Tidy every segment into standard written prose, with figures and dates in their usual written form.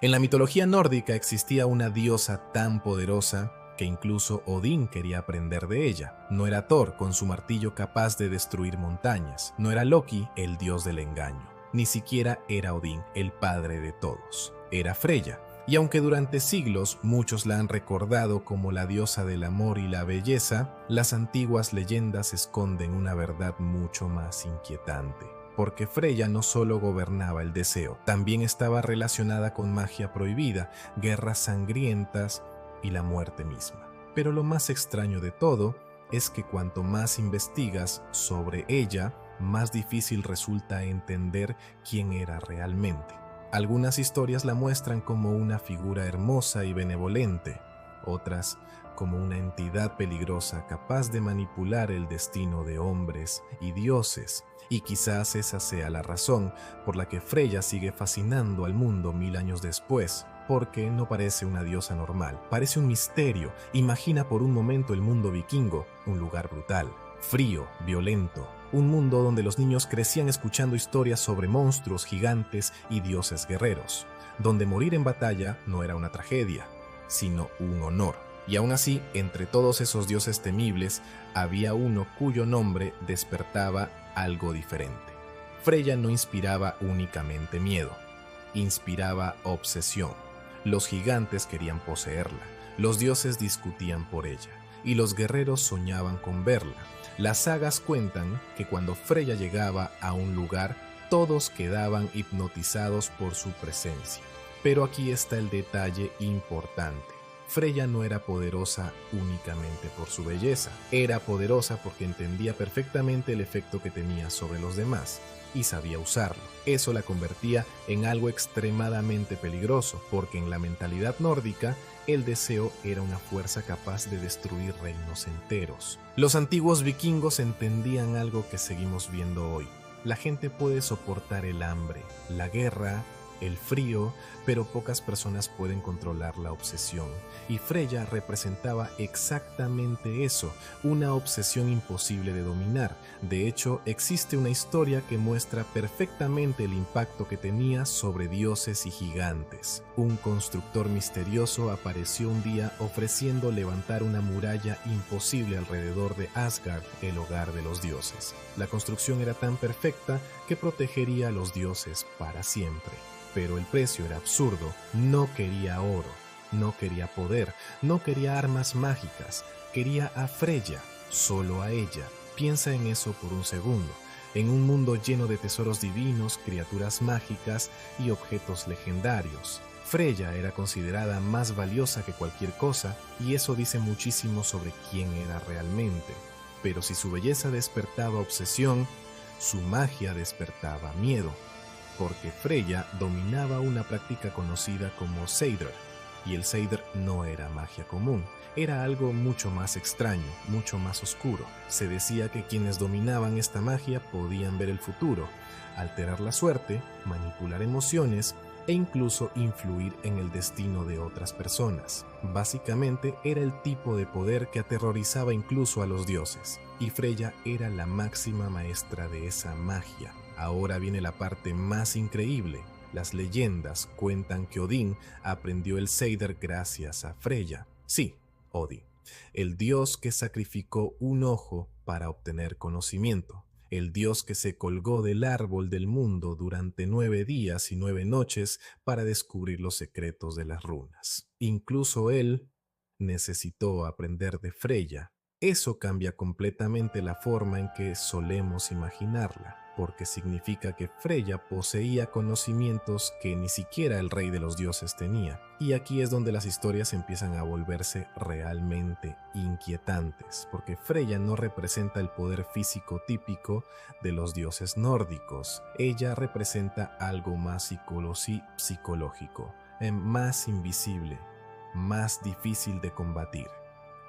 En la mitología nórdica existía una diosa tan poderosa que incluso Odín quería aprender de ella. No era Thor con su martillo capaz de destruir montañas, no era Loki el dios del engaño, ni siquiera era Odín el padre de todos. Era Freya, y aunque durante siglos muchos la han recordado como la diosa del amor y la belleza, las antiguas leyendas esconden una verdad mucho más inquietante. Porque Freya no solo gobernaba el deseo, también estaba relacionada con magia prohibida, guerras sangrientas y la muerte misma. Pero lo más extraño de todo es que cuanto más investigas sobre ella, más difícil resulta entender quién era realmente. Algunas historias la muestran como una figura hermosa y benevolente, otras como una entidad peligrosa capaz de manipular el destino de hombres y dioses. Y quizás esa sea la razón por la que Freya sigue fascinando al mundo 1000 años después, porque no parece una diosa normal, parece un misterio. Imagina por un momento el mundo vikingo, un lugar brutal, frío, violento, un mundo donde los niños crecían escuchando historias sobre monstruos, gigantes y dioses guerreros, donde morir en batalla no era una tragedia, sino un honor. Y aún así, entre todos esos dioses temibles, había uno cuyo nombre despertaba algo diferente. Freya no inspiraba únicamente miedo, inspiraba obsesión. Los gigantes querían poseerla, los dioses discutían por ella, y los guerreros soñaban con verla. Las sagas cuentan que cuando Freya llegaba a un lugar, todos quedaban hipnotizados por su presencia. Pero aquí está el detalle importante. Freya no era poderosa únicamente por su belleza, era poderosa porque entendía perfectamente el efecto que tenía sobre los demás y sabía usarlo. Eso la convertía en algo extremadamente peligroso, porque en la mentalidad nórdica el deseo era una fuerza capaz de destruir reinos enteros. Los antiguos vikingos entendían algo que seguimos viendo hoy. La gente puede soportar el hambre, la guerra, el frío, pero pocas personas pueden controlar la obsesión. Y Freya representaba exactamente eso, una obsesión imposible de dominar. De hecho, existe una historia que muestra perfectamente el impacto que tenía sobre dioses y gigantes. Un constructor misterioso apareció un día ofreciendo levantar una muralla imposible alrededor de Asgard, el hogar de los dioses. La construcción era tan perfecta que protegería a los dioses para siempre. Pero el precio era absurdo. No quería oro, no quería poder, no quería armas mágicas, quería a Freya, solo a ella. Piensa en eso por un segundo. En un mundo lleno de tesoros divinos, criaturas mágicas y objetos legendarios, Freya era considerada más valiosa que cualquier cosa, y eso dice muchísimo sobre quién era realmente. Pero si su belleza despertaba obsesión, su magia despertaba miedo. Porque Freya dominaba una práctica conocida como Seidr, y el Seidr no era magia común, era algo mucho más extraño, mucho más oscuro. Se decía que quienes dominaban esta magia podían ver el futuro, alterar la suerte, manipular emociones e incluso influir en el destino de otras personas. Básicamente era el tipo de poder que aterrorizaba incluso a los dioses, y Freya era la máxima maestra de esa magia. Ahora viene la parte más increíble. Las leyendas cuentan que Odín aprendió el Seidr gracias a Freya. Sí, Odín, el dios que sacrificó un ojo para obtener conocimiento, el dios que se colgó del árbol del mundo durante 9 días y 9 noches para descubrir los secretos de las runas. Incluso él necesitó aprender de Freya. Eso cambia completamente la forma en que solemos imaginarla, porque significa que Freya poseía conocimientos que ni siquiera el rey de los dioses tenía. Y aquí es donde las historias empiezan a volverse realmente inquietantes, porque Freya no representa el poder físico típico de los dioses nórdicos. Ella representa algo más psicológico, más invisible, más difícil de combatir.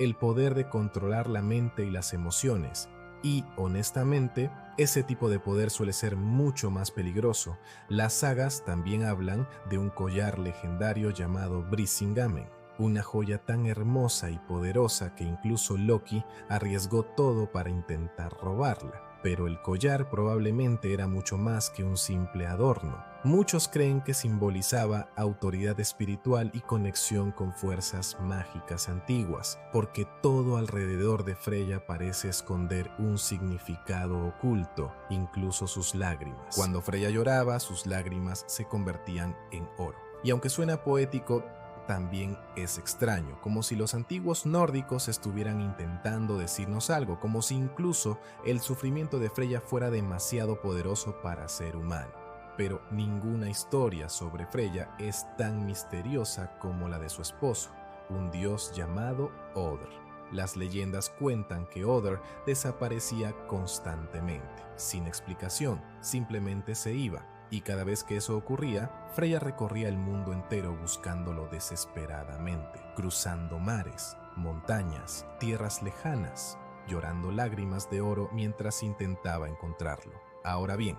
El poder de controlar la mente y las emociones. Y, honestamente, ese tipo de poder suele ser mucho más peligroso. Las sagas también hablan de un collar legendario llamado Brisingamen, una joya tan hermosa y poderosa que incluso Loki arriesgó todo para intentar robarla. pero el collar probablemente era mucho más que un simple adorno. Muchos creen que simbolizaba autoridad espiritual y conexión con fuerzas mágicas antiguas, porque todo alrededor de Freya parece esconder un significado oculto, incluso sus lágrimas. Cuando Freya lloraba, sus lágrimas se convertían en oro. Y aunque suena poético, también es extraño, como si los antiguos nórdicos estuvieran intentando decirnos algo, como si incluso el sufrimiento de Freya fuera demasiado poderoso para ser humano. Pero ninguna historia sobre Freya es tan misteriosa como la de su esposo, un dios llamado Other. Las leyendas cuentan que Other desaparecía constantemente, sin explicación, simplemente se iba. Y cada vez que eso ocurría, Freya recorría el mundo entero buscándolo desesperadamente, cruzando mares, montañas, tierras lejanas, llorando lágrimas de oro mientras intentaba encontrarlo. Ahora bien,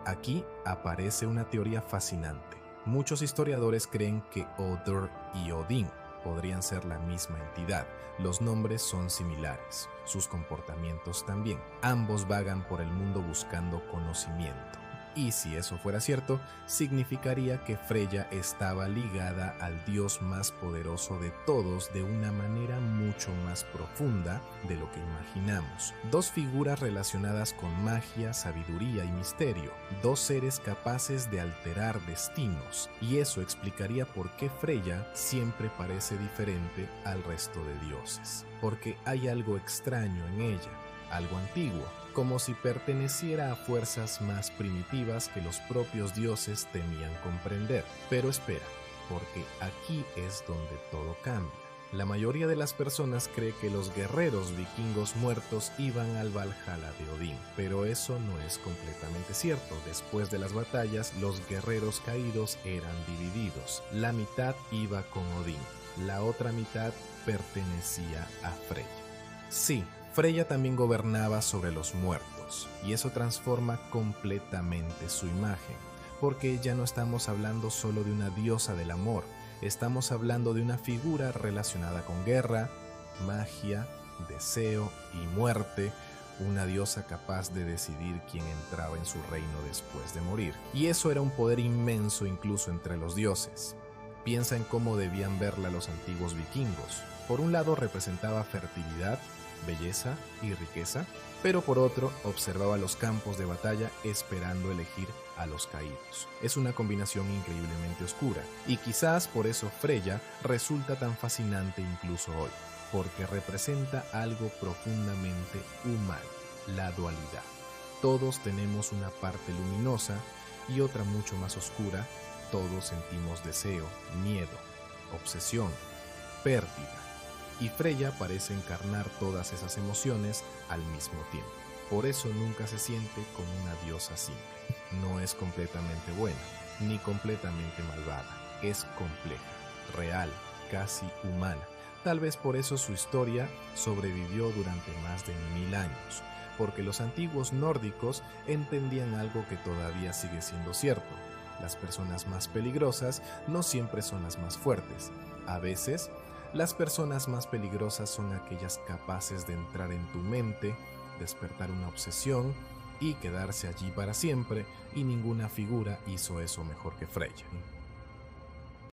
aquí aparece una teoría fascinante. Muchos historiadores creen que Other y Odín podrían ser la misma entidad. Los nombres son similares, sus comportamientos también. Ambos vagan por el mundo buscando conocimiento. Y si eso fuera cierto, significaría que Freya estaba ligada al dios más poderoso de todos de una manera mucho más profunda de lo que imaginamos. Dos figuras relacionadas con magia, sabiduría y misterio, dos seres capaces de alterar destinos, y eso explicaría por qué Freya siempre parece diferente al resto de dioses. Porque hay algo extraño en ella, algo antiguo, como si perteneciera a fuerzas más primitivas que los propios dioses temían comprender. Pero espera, porque aquí es donde todo cambia. La mayoría de las personas cree que los guerreros vikingos muertos iban al Valhalla de Odín, pero eso no es completamente cierto. Después de las batallas, los guerreros caídos eran divididos. La mitad iba con Odín, la otra mitad pertenecía a Freya. Sí, Freya también gobernaba sobre los muertos, y eso transforma completamente su imagen, porque ya no estamos hablando solo de una diosa del amor, estamos hablando de una figura relacionada con guerra, magia, deseo y muerte, una diosa capaz de decidir quién entraba en su reino después de morir. Y eso era un poder inmenso incluso entre los dioses. Piensa en cómo debían verla los antiguos vikingos. Por un lado representaba fertilidad, belleza y riqueza, pero por otro observaba los campos de batalla esperando elegir a los caídos. Es una combinación increíblemente oscura, y quizás por eso Freya resulta tan fascinante incluso hoy, porque representa algo profundamente humano, la dualidad. Todos tenemos una parte luminosa y otra mucho más oscura. Todos sentimos deseo, miedo, obsesión, pérdida. Y Freya parece encarnar todas esas emociones al mismo tiempo. Por eso nunca se siente como una diosa simple. No es completamente buena, ni completamente malvada. Es compleja, real, casi humana. Tal vez por eso su historia sobrevivió durante más de 1000 años, porque los antiguos nórdicos entendían algo que todavía sigue siendo cierto. Las personas más peligrosas no siempre son las más fuertes. A veces, las personas más peligrosas son aquellas capaces de entrar en tu mente, despertar una obsesión y quedarse allí para siempre, y ninguna figura hizo eso mejor que Freya.